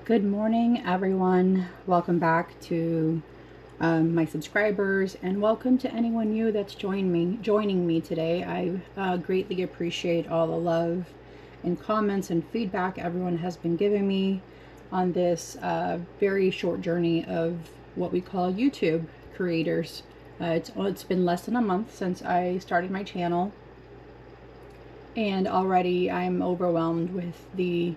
Good morning, everyone. Welcome back to my subscribers, and welcome to anyone new that's joining me today. I greatly appreciate all the love and comments and feedback everyone has been giving me on this very short journey of what we call YouTube creators. It's been less than a month since I started my channel, and already I'm overwhelmed with the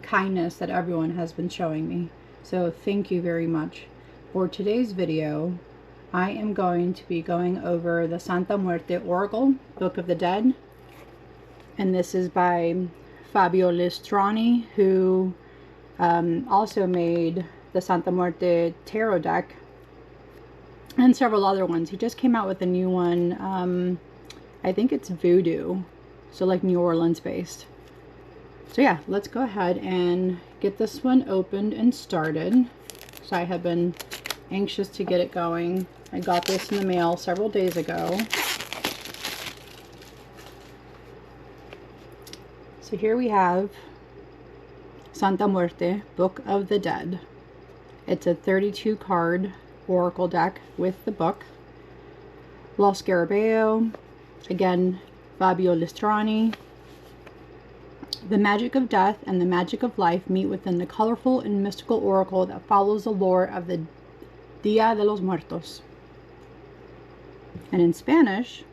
kindness that everyone has been showing me. So thank you very much. For today's video, I am going to be going over the Santa Muerte Oracle Book of the Dead, and this is by Fabio Listrani, who also made the Santa Muerte Tarot Deck and several other ones. He just came out with a new one. I think it's Voodoo, so like New Orleans based. So yeah, let's go ahead and get this one opened and started. So I have been anxious to get it going. I got this in the mail several days ago. So here we have Santa Muerte, Book of the Dead. It's a 32 card oracle deck with the book. Lo Scarabeo, again, Fabio Listrani. The magic of death and the magic of life meet within the colorful and mystical oracle that follows the lore of the Dia de los Muertos. And in Spanish,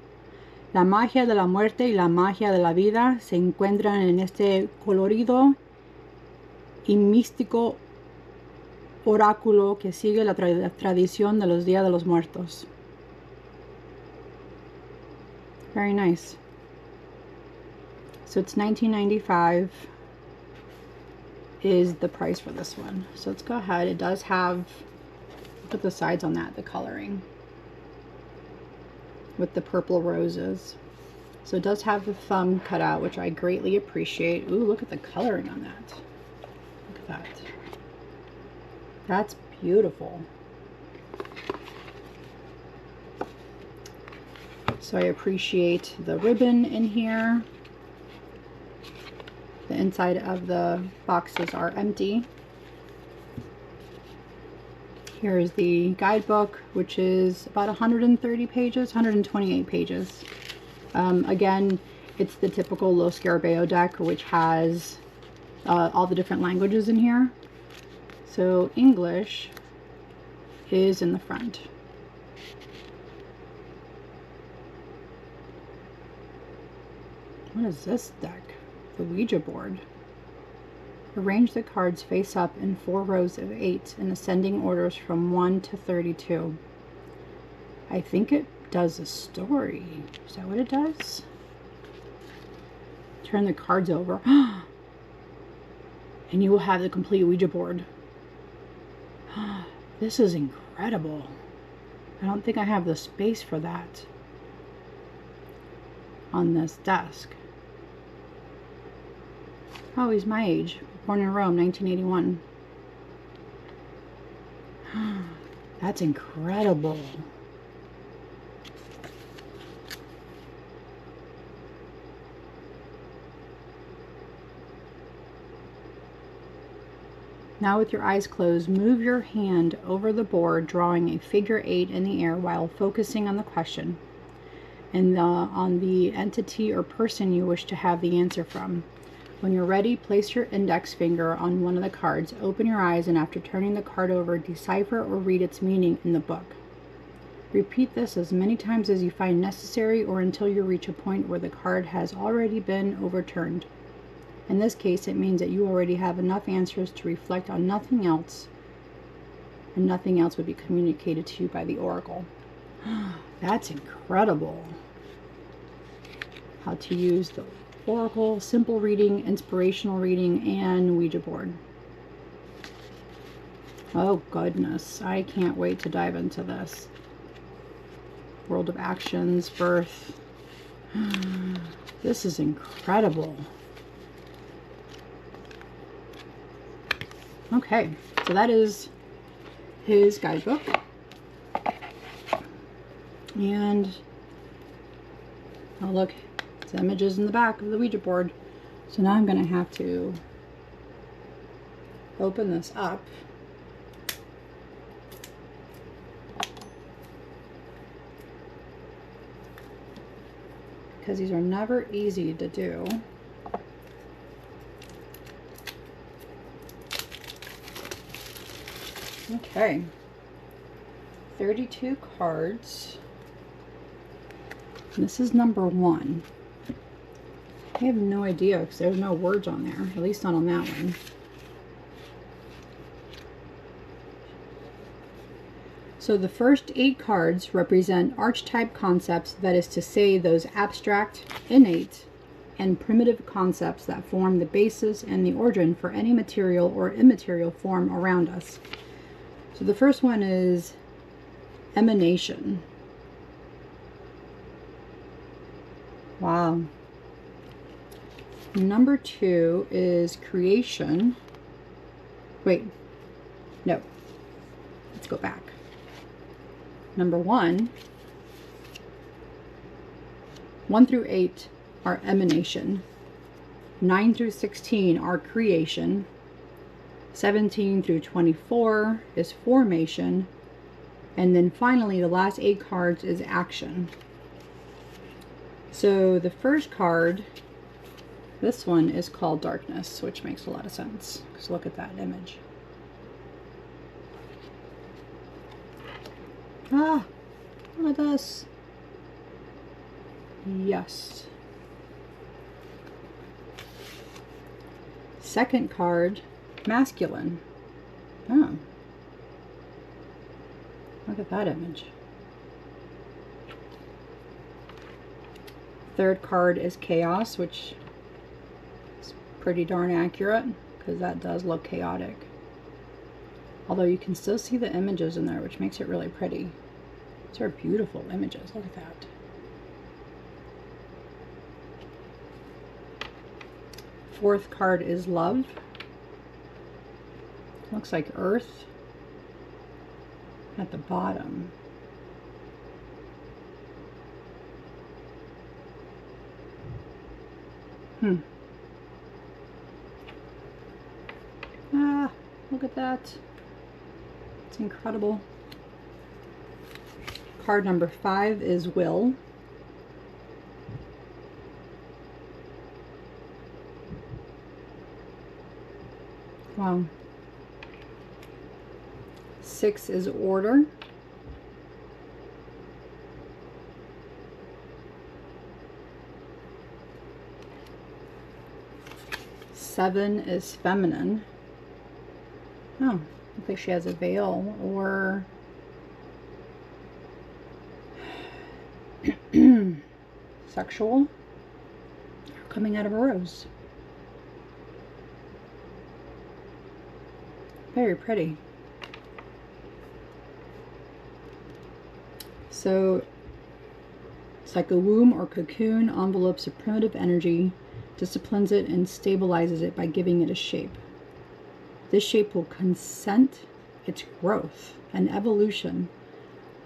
la magia de la muerte y la magia de la vida se encuentran en este colorido y místico oráculo que sigue la tradición de los Días de los Muertos. Very nice. So it's $19.95 is the price for this one. So let's go ahead. It does have, look at the sides on that, the coloring with the purple roses. So it does have the thumb cut out, which I greatly appreciate. Ooh, look at the coloring on that. Look at that. That's beautiful. So I appreciate the ribbon in here. The inside of the boxes are empty. Here's the guidebook, which is about 130 pages, 128 pages. Again, it's the typical Lo Scarabeo deck, which has all the different languages in here. So English is in the front. What is this deck? The Ouija board. Arrange the cards face up in 4 rows of 8 in ascending orders from 1 to 32. I think it does a story. Is that what it does? Turn the cards over. And you will have the complete Ouija board. This is incredible. I don't think I have the space for that on this desk. Oh, he's my age. Born in Rome, 1981. That's incredible. Now with your eyes closed, move your hand over the board, drawing a figure 8 in the air while focusing on the question and on the entity or person you wish to have the answer from. When you're ready, place your index finger on one of the cards, open your eyes, and after turning the card over, decipher or read its meaning in the book. Repeat this as many times as you find necessary or until you reach a point where the card has already been overturned. In this case, it means that you already have enough answers to reflect on nothing else, and nothing else would be communicated to you by the oracle. That's incredible. How to use the oracle, simple reading, inspirational reading, and Ouija board. Oh goodness, I can't wait to dive into this. World of actions, birth. This is incredible. Okay, so that is his guidebook. And oh look, it's images in the back of the Ouija board. So now I'm going to have to open this up. Because these are never easy to do. Okay. 32 cards. This is number 1. I have no idea because there's no words on there, at least not on that one. So the first 8 cards represent archetype concepts, that is to say, those abstract, innate, and primitive concepts that form the basis and the origin for any material or immaterial form around us. So the first one is emanation. Wow. Number 2 is creation. Wait, no. Let's go back. Number 1 through 8 are emanation. 9 through 16 are creation. 17 through 24 is formation. And then finally, the last 8 cards is action. So the first card, this one is called darkness, which makes a lot of sense. Because look at that image. Ah, look at this. Yes. Second card, masculine. Oh. Look at that image. Third card is chaos, which is pretty darn accurate because that does look chaotic. Although you can still see the images in there, which makes it really pretty. These are beautiful images. Look at that. Fourth card is love. Looks like earth at the bottom. Ah, look at that. It's incredible. Card number 5 is will. Wow. 6 is order. Seven is feminine. Oh, looks like she has a veil or sexual, coming out of a rose. Very pretty. So it's like a womb or cocoon envelopes a primitive energy, disciplines it, and stabilizes it by giving it a shape. This shape will consent its growth and evolution,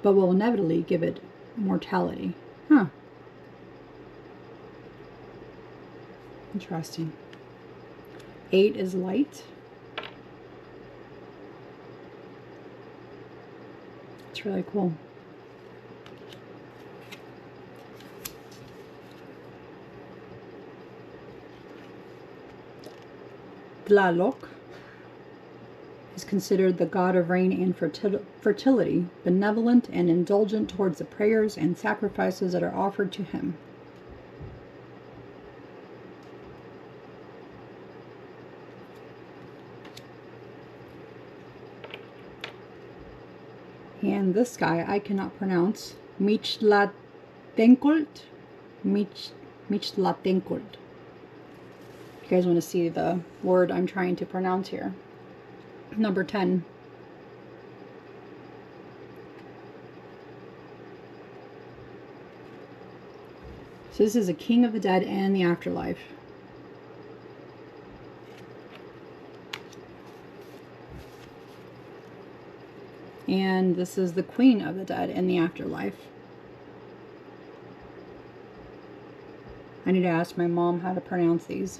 but will inevitably give it mortality. Huh. Interesting. 8 is light. It's really cool. Tlaloc is considered the god of rain and fertility, benevolent and indulgent towards the prayers and sacrifices that are offered to him. And this guy I cannot pronounce. Mictlantecuhtli. Mictlantecuhtli. You guys want to see the word I'm trying to pronounce here. Number 10. So this is a king of the dead and the afterlife. And this is the queen of the dead and the afterlife. I need to ask my mom how to pronounce these.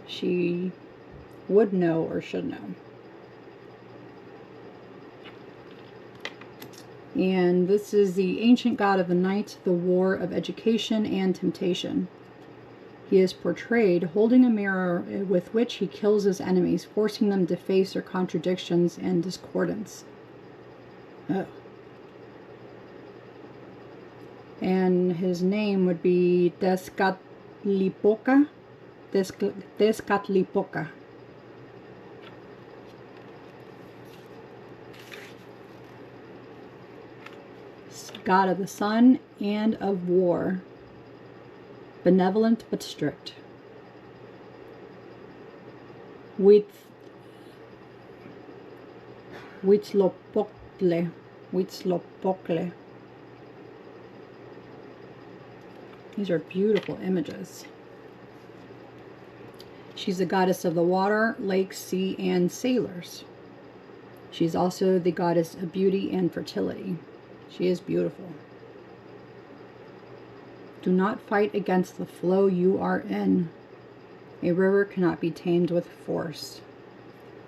She would know or should know. And this is the ancient god of the night, the war of education and temptation. He is portrayed holding a mirror with which he kills his enemies, forcing them to face their contradictions and discordance. Oh. And his name would be Tezcatlipoca. Tezcatlipoca. God of the sun and of war. Benevolent but strict. Huitzilopochtli. These are beautiful images. She's the goddess of the water, lakes, sea, and sailors. She's also the goddess of beauty and fertility. She is beautiful. Do not fight against the flow you are in. A river cannot be tamed with force.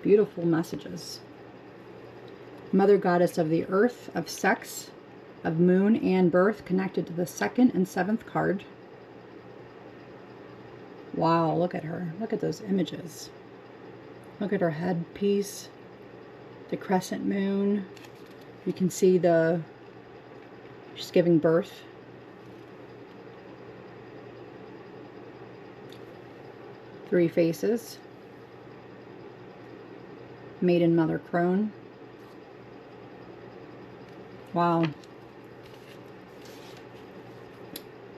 Beautiful messages. Mother goddess of the earth, of sex, of moon and birth, connected to the 2nd and 7th card. Wow, look at her. Look at those images. Look at her headpiece. The crescent moon. You can see she's giving birth. Three faces. Maiden, mother, crone. Wow.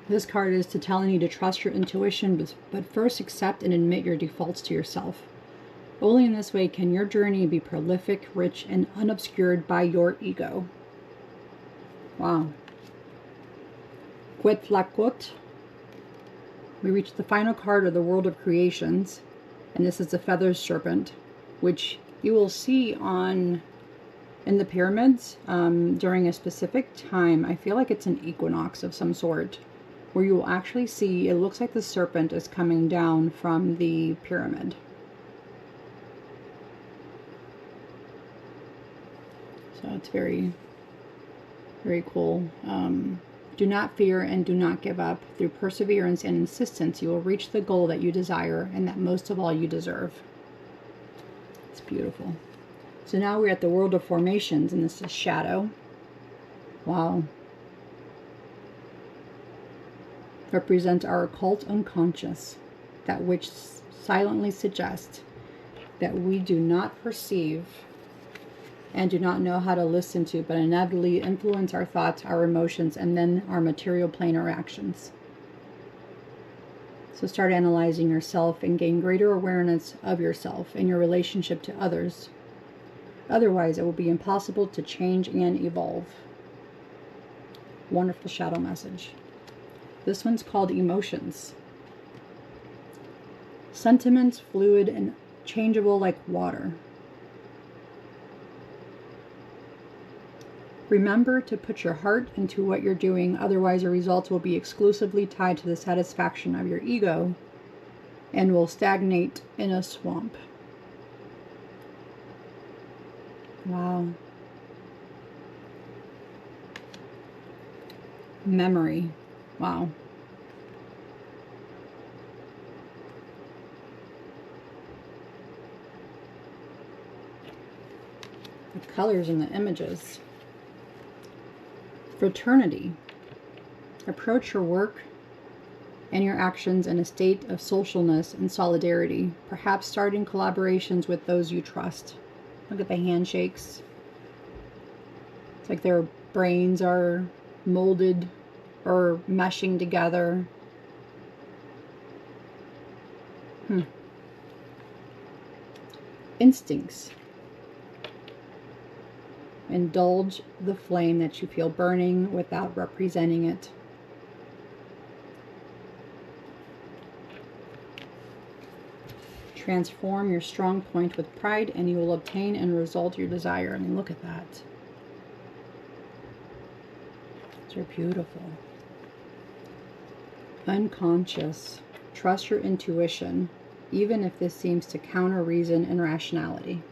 This card is telling you to trust your intuition, but first accept and admit your defaults to yourself. Only in this way can your journey be prolific, rich, and unobscured by your ego. Wow. Quetzalcoatl. We reach the final card of the world of creations, and this is the feathered serpent, which you will see in the pyramids during a specific time. I feel like it's an equinox of some sort, where you will actually see, it looks like the serpent is coming down from the pyramid. So it's very, very cool. Do not fear and do not give up. Through perseverance and insistence, you will reach the goal that you desire and that most of all you deserve. It's beautiful. So now we're at the world of formations, and this is shadow. Wow. Represents our occult unconscious, that which silently suggests that we do not perceive and do not know how to listen to, but inevitably influence our thoughts, our emotions, and then our material plane or actions. So start analyzing yourself and gain greater awareness of yourself and your relationship to others. Otherwise, it will be impossible to change and evolve. Wonderful shadow message. This one's called emotions. Sentiments, fluid and changeable like water. Remember to put your heart into what you're doing, otherwise your results will be exclusively tied to the satisfaction of your ego and will stagnate in a swamp. Wow. Memory. Wow. The colors and the images. Fraternity. Approach your work and your actions in a state of socialness and solidarity, perhaps starting collaborations with those you trust. Look at the handshakes. It's like their brains are molded or meshing together. Instincts. Indulge the flame that you feel burning without representing it. Transform your strong point with pride and you will obtain and result your desire. I mean, look at that. They're beautiful. Unconscious. Trust your intuition. even if this seems to counter reason and rationality.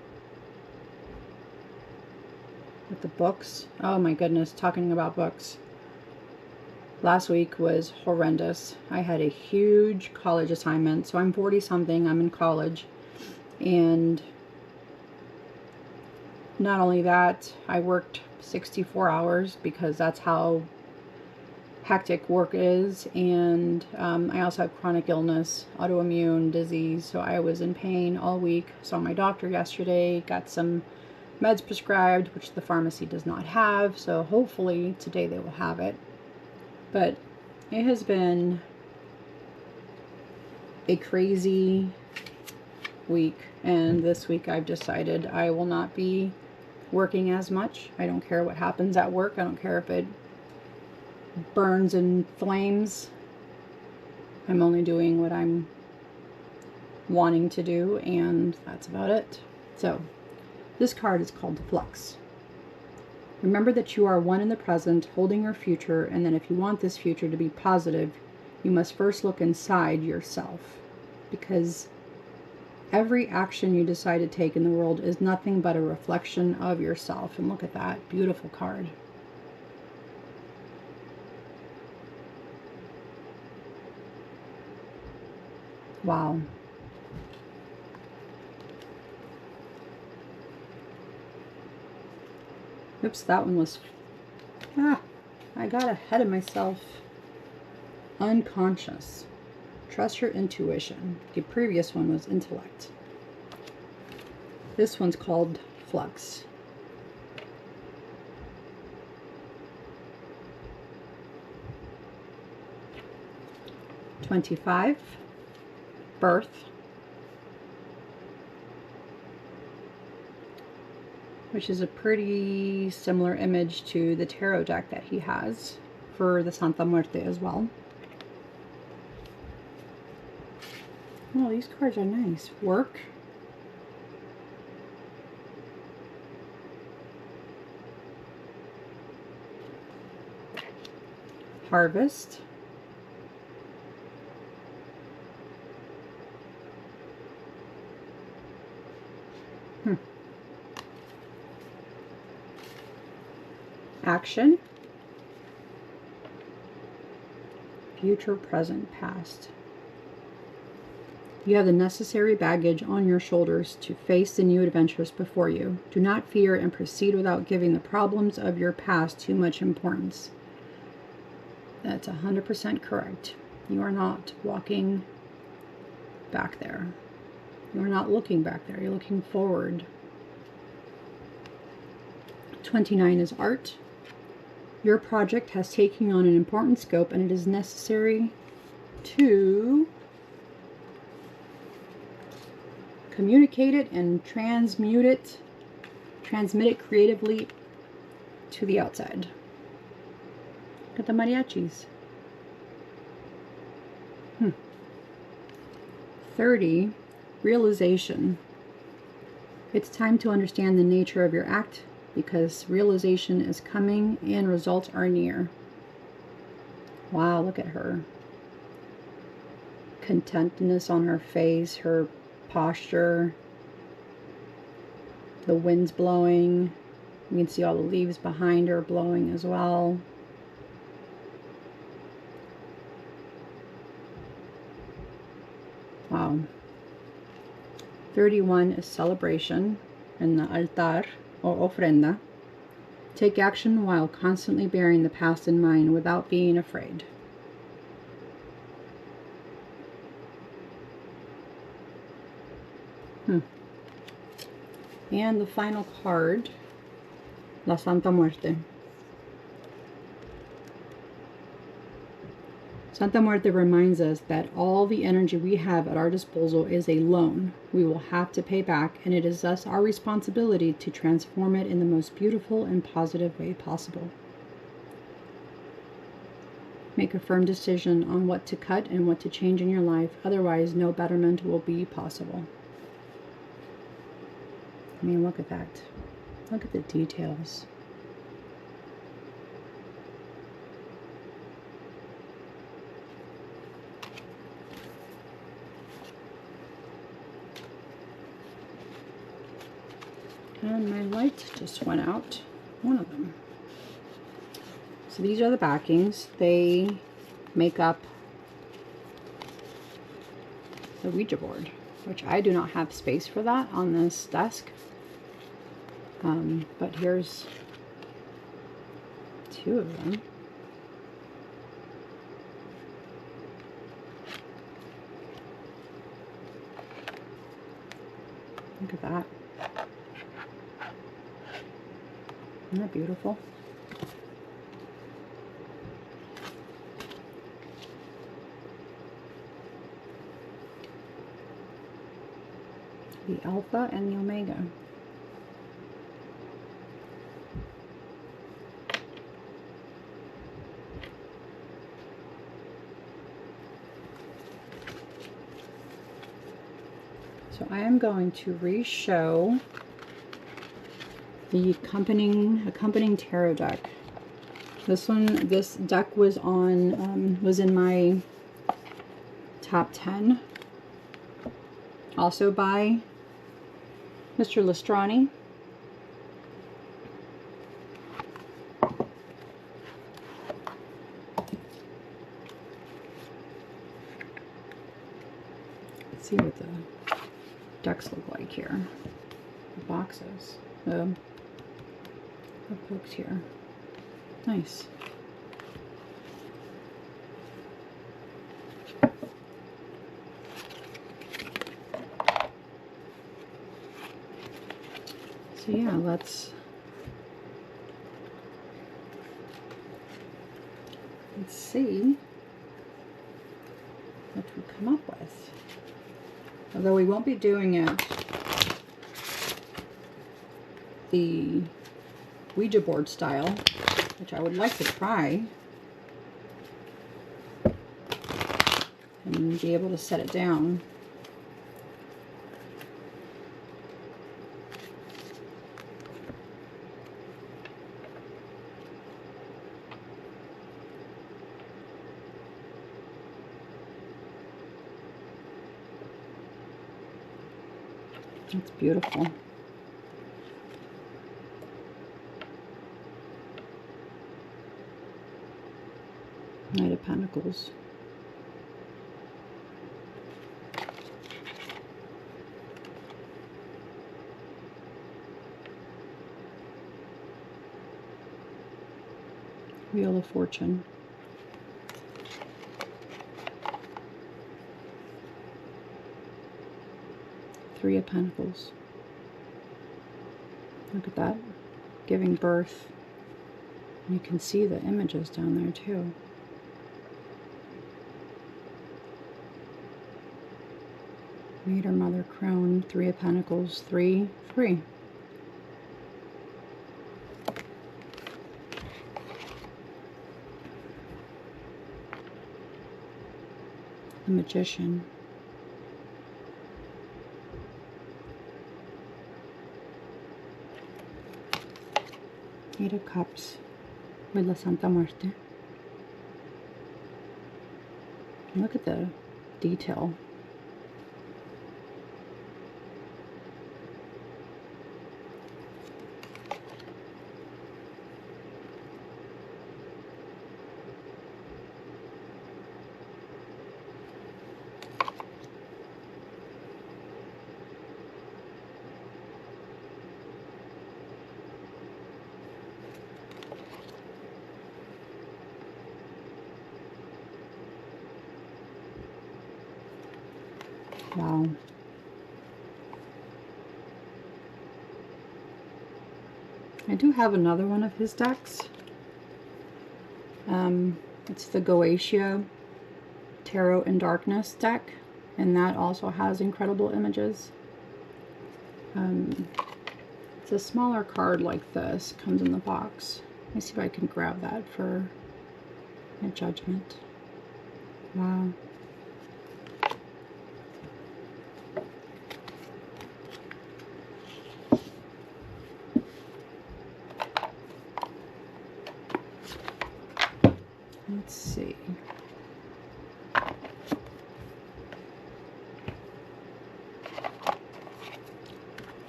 With the books, oh my goodness, talking about books. Last week was horrendous. I had a huge college assignment. So I'm 40 something, I'm in college. And not only that, I worked 64 hours because that's how hectic work is. And I also have chronic illness, autoimmune disease. So I was in pain all week. Saw my doctor yesterday, got some meds prescribed, which the pharmacy does not have. So hopefully today they will have it. But it has been a crazy week, and this week I've decided I will not be working as much. I don't care what happens at work. I don't care if it burns in flames. I'm only doing what I'm wanting to do, and that's about it. So this card is called Flux. Remember that you are one in the present, holding your future, and that if you want this future to be positive, you must first look inside yourself. Because every action you decide to take in the world is nothing but a reflection of yourself. And look at that beautiful card. Wow. Oops, that one was... I got ahead of myself. Unconscious. Trust your intuition. The previous one was intellect. This one's called Flux. $25. Birth. Which is a pretty similar image to the tarot deck that he has for the Santa Muerte as well. Oh, these cards are nice. Work. Harvest. Action. Future, present, past. You have the necessary baggage on your shoulders to face the new adventures before you. Do not fear and proceed without giving the problems of your past too much importance. That's 100% correct. You are not walking back there. You are not looking back there. You're looking forward. 29 is art. Your project has taken on an important scope, and it is necessary to communicate it and transmit it creatively to the outside. Look at the mariachis. 30, realization. It's time to understand the nature of your act, because realization is coming and results are near. Wow, look at her. Contentness on her face, her posture. The wind's blowing. You can see all the leaves behind her blowing as well. Wow. 31 is celebration in the altar or ofrenda. Take action while constantly bearing the past in mind without being afraid. And the final card, La Santa Muerte. Santa Muerte reminds us that all the energy we have at our disposal is a loan we will have to pay back, and it is thus our responsibility to transform it in the most beautiful and positive way possible. Make a firm decision on what to cut and what to change in your life, otherwise no betterment will be possible. I mean, look at that. Look at the details. And my light just went out. One of them. So these are the backings. They make up the Ouija board, which I do not have space for that on this desk. But here's two of them. Look at that. Isn't that beautiful? The Alpha and the Omega. So I am going to re-show the accompanying tarot deck. This deck was in my top 10. Also by Mr. Listrani. Let's see what the decks look like here. The boxes. The books here. Nice. So yeah, let's see what we come up with. Although we won't be doing it the Ouija board style, which I would like to try and be able to set it down. It's beautiful. Knight of Pentacles. Wheel of Fortune. Three of Pentacles. Look at that. Giving birth. You can see the images down there too. Maid or Mother Crone. Three of Pentacles. 3, 3. The Magician. Eight of Cups with the Santa Muerte. Look at the detail. Wow. I do have another one of his decks. It's the Goetia Tarot in Darkness deck, and that also has incredible images. It's a smaller card like this, comes in the box. Let me see if I can grab that for a judgment. Wow. Let's see.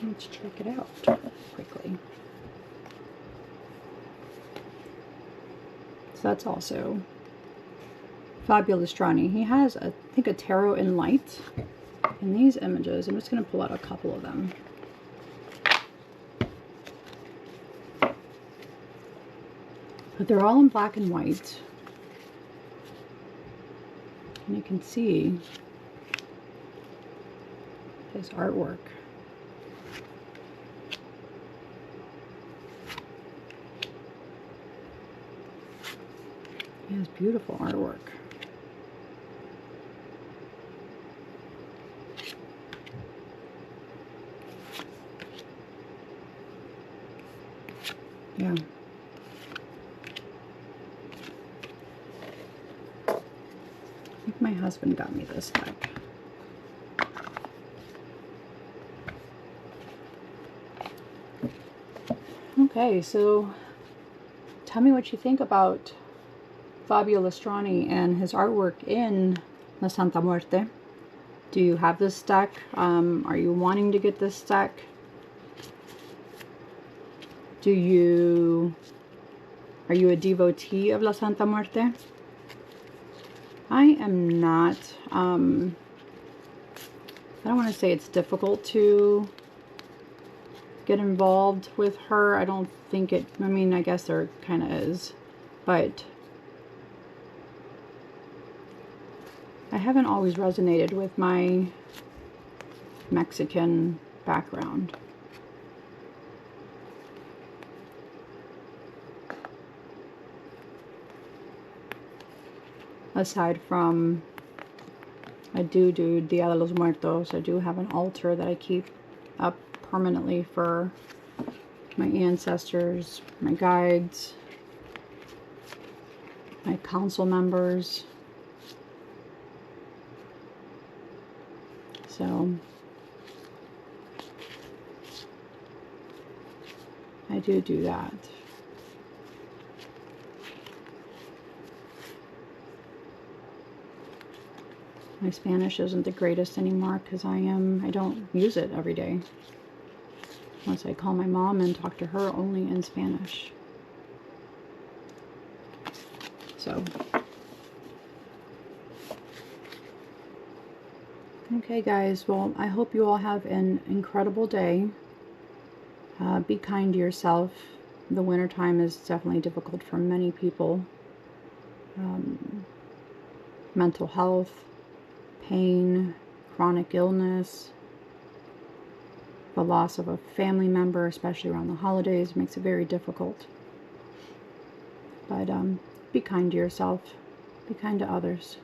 Let's check it out quickly. So that's also Fabio Listrani. He has, I think, a tarot in light. In these images, I'm just going to pull out a couple of them. But they're all in black and white. And you can see his artwork. He has beautiful artwork. Yeah. I think my husband got me this deck. Okay, so tell me what you think about Fabio Listrani and his artwork in the Santa Muerte. Do you have this deck? Are you wanting to get this deck? Are you a devotee of La Santa Muerte? I am not. I don't want to say it's difficult to get involved with her. I don't think it, I mean, I guess there kind of is, but I haven't always resonated with my Mexican background. Aside from, I do Dia de los Muertos. I do have an altar that I keep up permanently for my ancestors, my guides, my council members. So I do that. My Spanish isn't the greatest anymore because I don't use it every day. Unless I call my mom and talk to her only in Spanish. So. Okay guys, well, I hope you all have an incredible day. Be kind to yourself. The winter time is definitely difficult for many people. Mental health, pain, chronic illness, the loss of a family member, especially around the holidays, makes it very difficult. But be kind to yourself. Be kind to others.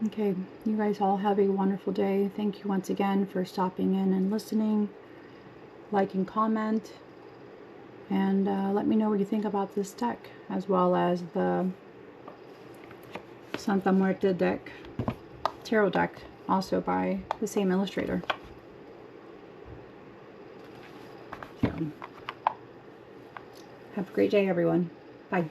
Okay, you guys all have a wonderful day. Thank you once again for stopping in and listening. Like and comment. And let me know what you think about this deck, as well as the Santa Muerte deck, tarot deck, also by the same illustrator. So, have a great day, everyone. Bye.